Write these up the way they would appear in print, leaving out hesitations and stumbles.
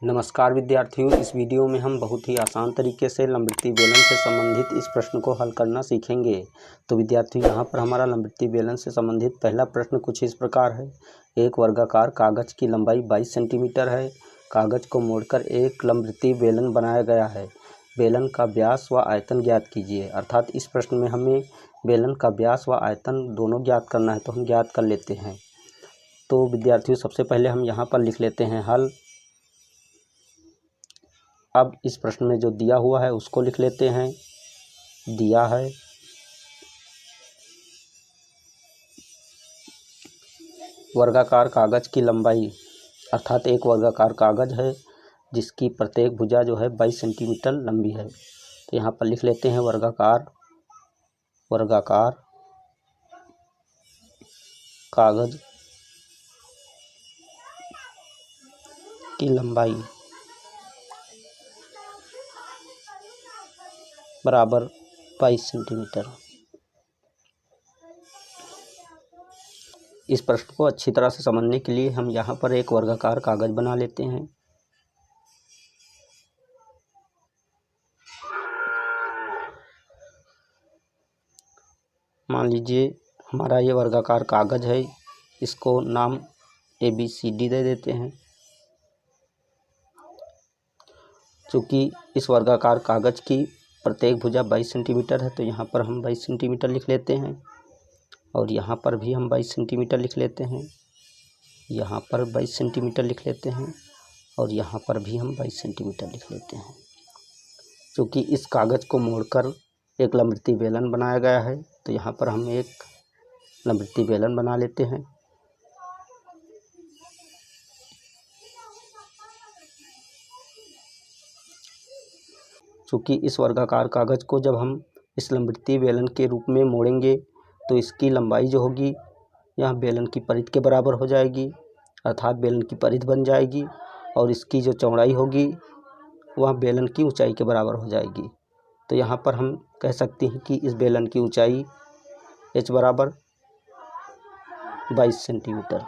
नमस्कार विद्यार्थियों, इस वीडियो में हम बहुत ही आसान तरीके से लंबवृत्तीय बेलन से संबंधित इस प्रश्न को हल करना सीखेंगे। तो विद्यार्थियों, यहाँ पर हमारा लंबवृत्तीय बेलन से संबंधित पहला प्रश्न कुछ इस प्रकार है। एक वर्गाकार कागज की लंबाई 22 सेंटीमीटर है। कागज को मोड़कर एक लंबवृत्तीय बेलन बनाया गया है। बेलन का व्यास व आयतन ज्ञात कीजिए। अर्थात इस प्रश्न में हमें बेलन का व्यास व आयतन दोनों ज्ञात करना है, तो हम ज्ञात कर लेते हैं। तो विद्यार्थियों, सबसे पहले हम यहाँ पर लिख लेते हैं हल। अब इस प्रश्न में जो दिया हुआ है उसको लिख लेते हैं। दिया है वर्गाकार कागज की लंबाई, अर्थात एक वर्गाकार कागज है जिसकी प्रत्येक भुजा जो है 22 सेंटीमीटर लंबी है। तो यहाँ पर लिख लेते हैं वर्गाकार कागज की लंबाई बराबर 22 सेंटीमीटर। इस प्रश्न को अच्छी तरह से समझने के लिए हम यहाँ पर एक वर्गाकार कागज बना लेते हैं। मान लीजिए हमारा ये वर्गाकार कागज है, इसको नाम ABCD दे देते हैं। चूँकि इस वर्गाकार कागज की प्रत्येक भुजा 22 सेंटीमीटर है, तो यहाँ पर हम 22 सेंटीमीटर लिख लेते हैं और यहाँ पर भी हम 22 सेंटीमीटर लिख लेते हैं। यहाँ पर 22 सेंटीमीटर लिख लेते हैं और यहाँ पर भी हम 22 सेंटीमीटर लिख लेते हैं। चूँकि इस कागज़ को मोड़कर एक लंबवृत्तीय बेलन बनाया गया है, तो यहाँ पर हम एक लंबवृत्तीय बेलन बना लेते हैं। चूँकि इस वर्गाकार कागज़ को जब हम इस लंबवृत्तीय बेलन के रूप में मोड़ेंगे तो इसकी लंबाई जो होगी यहाँ बेलन की परिधि के बराबर हो जाएगी, अर्थात बेलन की परिधि बन जाएगी, और इसकी जो चौड़ाई होगी वह बेलन की ऊंचाई के बराबर हो जाएगी। तो यहाँ पर हम कह सकते हैं कि इस बेलन की ऊंचाई h बराबर 22 सेंटीमीटर।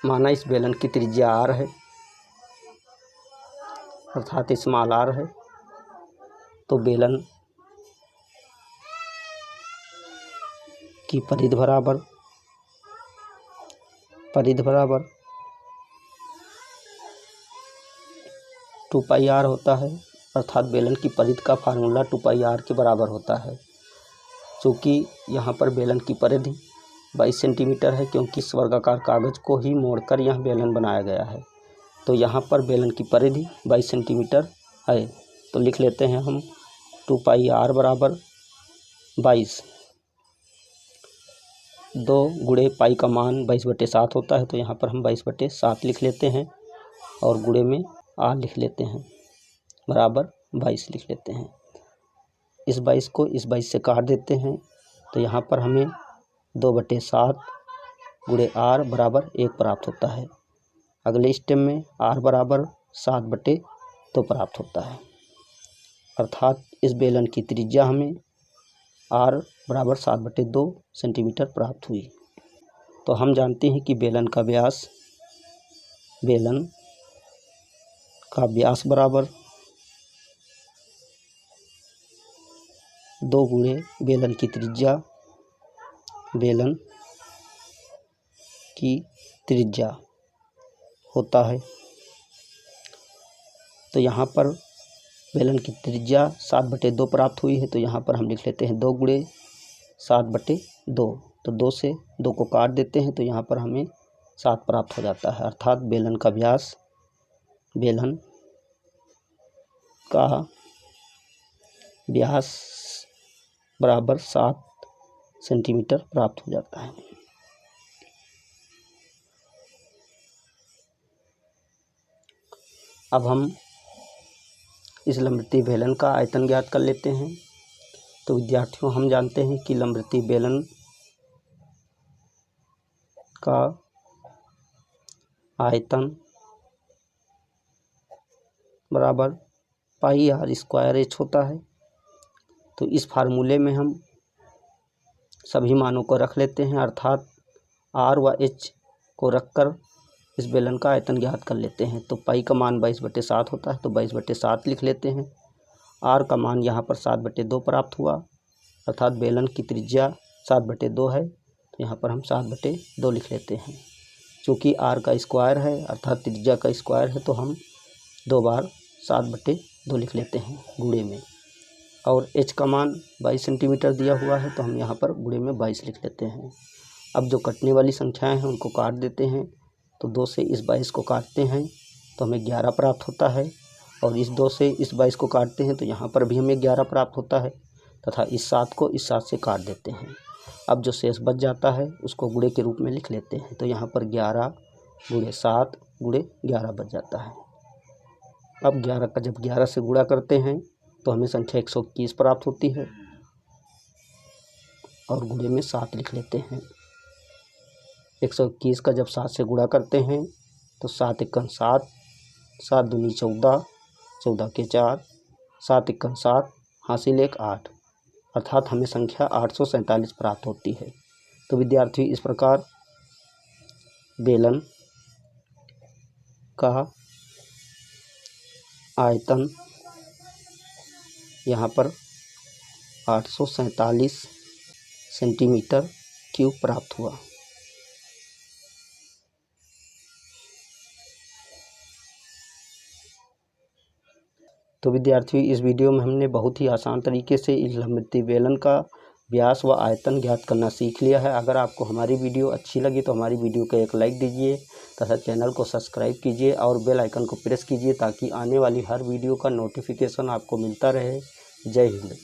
माना इस बेलन की त्रिज्या r है, अर्थात स्मॉल r है, तो बेलन की परिधि बराबर 2πr होता है, अर्थात बेलन की परिधि का फार्मूला 2πr के बराबर होता है। चूँकि यहाँ पर बेलन की परिधि 22 सेंटीमीटर है, क्योंकि इस वर्गाकार कागज़ को ही मोड़कर यह बेलन बनाया गया है, तो यहाँ पर बेलन की परिधि 22 सेंटीमीटर है। तो लिख लेते हैं हम 2πr बराबर 22। 2 गुणे पाई का मान 22/7 होता है, तो यहाँ पर हम 22/7 लिख लेते हैं और गुणे में r लिख लेते हैं, बराबर 22 लिख लेते हैं। इस 22 को इस 22 से काट देते हैं, तो यहाँ पर हमें 2/7 गुणे r बराबर 1 प्राप्त होता है। अगले स्टेप में r बराबर 7/2 प्राप्त होता है, अर्थात इस बेलन की त्रिज्या हमें r बराबर 7/2 सेंटीमीटर प्राप्त हुई। तो हम जानते हैं कि बेलन का व्यास बराबर 2 गुणे बेलन की त्रिज्या होता है। तो यहाँ पर बेलन की त्रिज्या 7/2 प्राप्त हुई है, तो यहाँ पर हम लिख लेते हैं 2 गुणे 7/2। तो 2 से 2 को काट देते हैं, तो यहाँ पर हमें 7 प्राप्त हो जाता है, अर्थात बेलन का व्यास बराबर 7 सेंटीमीटर प्राप्त हो जाता है। अब हम इस लंबवृत्तीय बेलन का आयतन ज्ञात कर लेते हैं। तो विद्यार्थियों, हम जानते हैं कि लंबवृत्तीय बेलन का आयतन बराबर πr² होता है। तो इस फार्मूले में हम सभी मानों को रख लेते हैं, अर्थात r व h को रखकर इस बेलन का आयतन ज्ञात कर लेते हैं। तो पाई का मान 22/7 होता है, तो 22/7 लिख लेते हैं। आर का मान यहाँ पर 7/2 प्राप्त हुआ, अर्थात बेलन की त्रिज्या 7/2 है, तो यहाँ पर हम 7/2 लिख लेते हैं। चूँकि आर का स्क्वायर है अर्थात त्रिज्या का स्क्वायर है, तो हम 2 बार 7/2 लिख लेते हैं गुणे में। और एच का मान 22 सेंटीमीटर दिया हुआ है, तो हम यहाँ पर गुणे में 22 लिख लेते हैं। अब जो कटने वाली संख्याएं हैं उनको काट देते हैं। तो 2 से इस 22 को काटते हैं तो हमें 11 प्राप्त होता है, और इस 2 से इस 22 को काटते हैं तो यहाँ पर भी हमें 11 प्राप्त होता है, तथा इस 7 को इस 7 से काट देते हैं। अब जो शेष बच जाता है उसको गुणे के रूप में लिख लेते हैं। तो यहाँ पर 11 गुणे 7 गुणे 11 बच जाता है। अब 11 का जब 11 से गुणा करते हैं तो हमें संख्या 121 प्राप्त होती है, और गुणे में 7 लिख लेते हैं। 121 का जब 7 से गुणा करते हैं तो 7 एकम 7, 7 दूनी 14, 14 के 4, 7 एकम 7, हासिल 1 8, अर्थात हमें संख्या 847 प्राप्त होती है। तो विद्यार्थियों, इस प्रकार बेलन का आयतन यहाँ पर 847 सेंटीमीटर क्यूब प्राप्त हुआ। तो विद्यार्थियों, इस वीडियो में हमने बहुत ही आसान तरीके से इस लंबवृत्तीय बेलन का व्यास व आयतन ज्ञात करना सीख लिया है। अगर आपको हमारी वीडियो अच्छी लगी तो हमारी वीडियो को एक लाइक दीजिए तथा चैनल को सब्सक्राइब कीजिए और बेल आइकन को प्रेस कीजिए, ताकि आने वाली हर वीडियो का नोटिफिकेशन आपको मिलता रहे। जय हिंद।